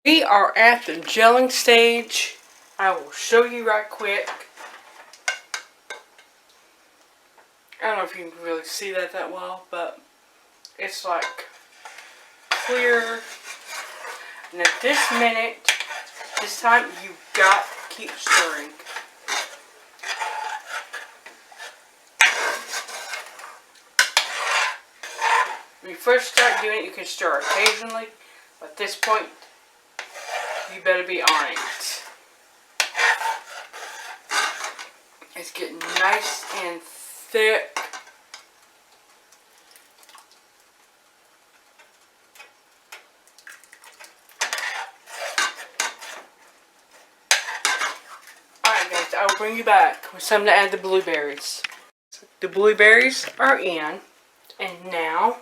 We are at the gelling stage. I will show you right quick. I don't know if you can really see that well, but it's like clear. And at this minute, this time, you've got to keep stirring. When you first start doing it, you can stir occasionally. But at this point, you better be on it. It's getting nice and thick. Alright guys, I'll bring you back with something to add the blueberries. The blueberries are in, and now,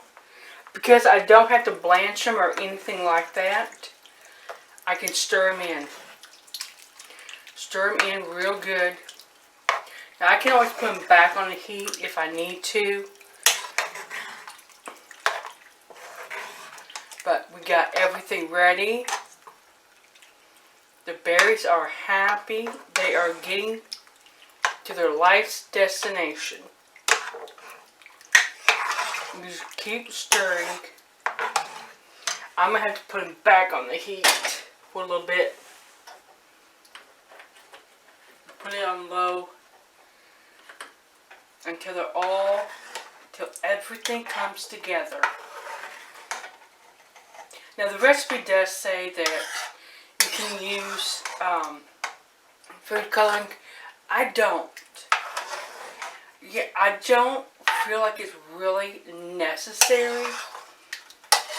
because I don't have to blanch them or anything like that, I can stir them in. Stir them in real good. Now I can always put them back on the heat if I need to. But we got everything ready. The berries are happy. They are getting to their life's destination. You just keep stirring. I'm going to have to put them back on the heat for a little bit. Put it on low until everything comes together. Now the recipe does say that you can use food coloring. I don't. Yeah, I don't feel like it's really necessary.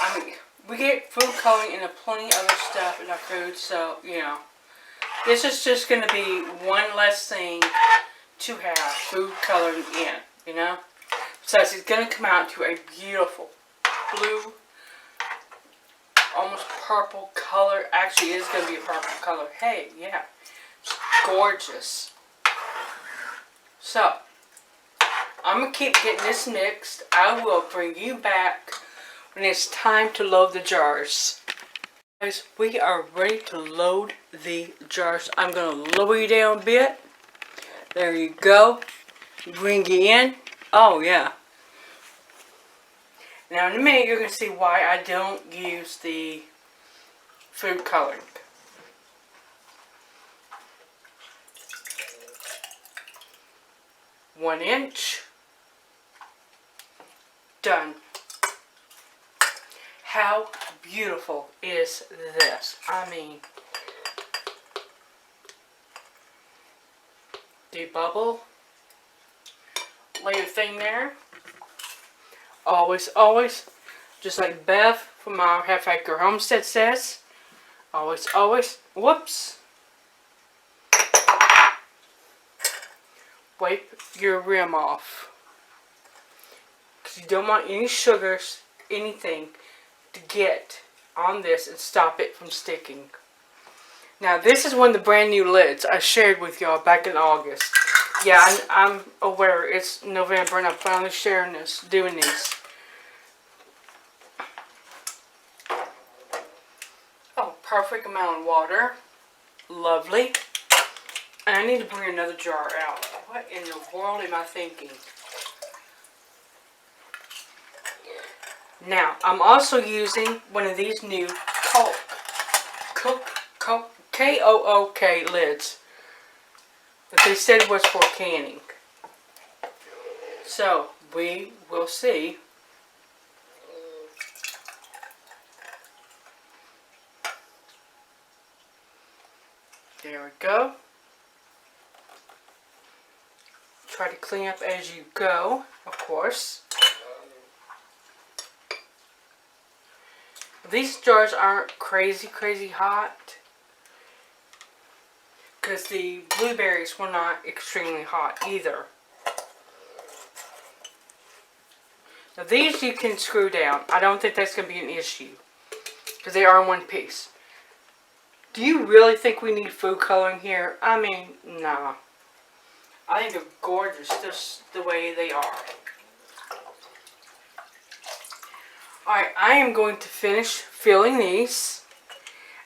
I mean, we get food coloring and plenty of other stuff in our food, so, you know. This is just going to be one less thing to have food coloring in, you know. Besides, it's going to come out to a beautiful blue, almost purple color. Actually, it is going to be a purple color. Hey, yeah. It's gorgeous. So, I'm going to keep getting this mixed. I will bring you back when it's time to load the jars. Guys, we are ready to load the jars. I'm going to lower you down a bit. There you go. Bring you in. Oh, yeah. Now, in a minute, you're going to see why I don't use the food coloring. One inch. Done. How beautiful is this? I mean, the bubble layer thing there. Always, always, just like Bev from our Half Acre Homestead says, always, always, whoops, wipe your rim off. Because you don't want any sugars, anything, to get on this and stop it from sticking. Now this is one of the brand new lids I shared with y'all back in August. Yeah, I'm aware it's November and I'm finally sharing this, doing these. Oh, perfect amount of water. Lovely. And I need to bring another jar out. What in the world am I thinking? Now, I'm also using one of these new Kook K-O-O-K lids that they said was for canning. So, we will see. There we go. Try to clean up as you go, of course. These jars aren't crazy hot because the blueberries were not extremely hot either. Now these you can screw down. I don't think that's going to be an issue because they are in one piece. Do you really think we need food coloring here? I mean, nah. I think they're gorgeous just the way they are. Alright, I am going to finish filling these.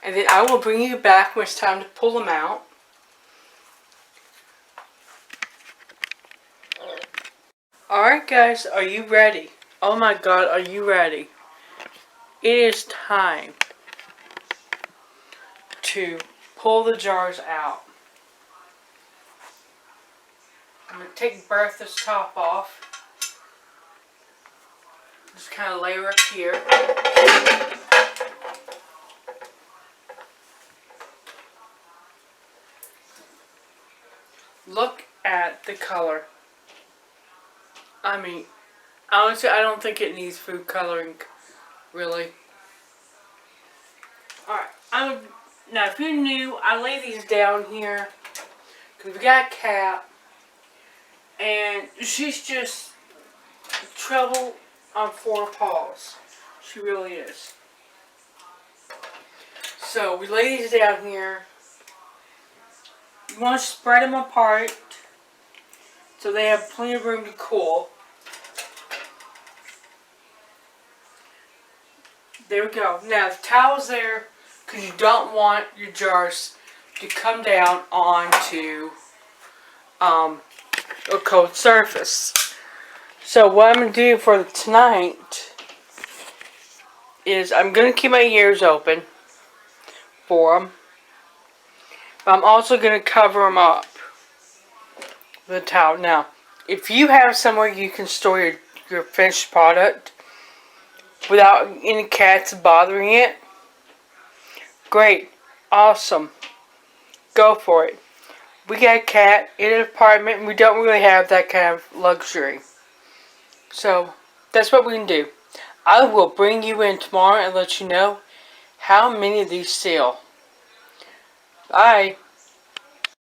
And then I will bring you back when it's time to pull them out. Alright guys, are you ready? Oh my god, are you ready? It is time to pull the jars out. I'm going to take Bertha's top off. Just kind of lay her up here. Look at the color. I mean, honestly, I don't think it needs food coloring, really. Alright, now if you're new, I lay these down here because we got a cat and she's just trouble on four paws. She really is. So we lay these down here. You want to spread them apart so they have plenty of room to cool. There we go. Now the towel's there because you don't want your jars to come down onto a cold surface. So what I'm going to do for tonight is I'm going to keep my ears open for them. But I'm also going to cover them up with a towel. Now, if you have somewhere you can store your finished product without any cats bothering it, great, awesome, go for it. We got a cat in an apartment and we don't really have that kind of luxury. So, that's what we can do. I will bring you in tomorrow and let you know how many of these seal. Bye.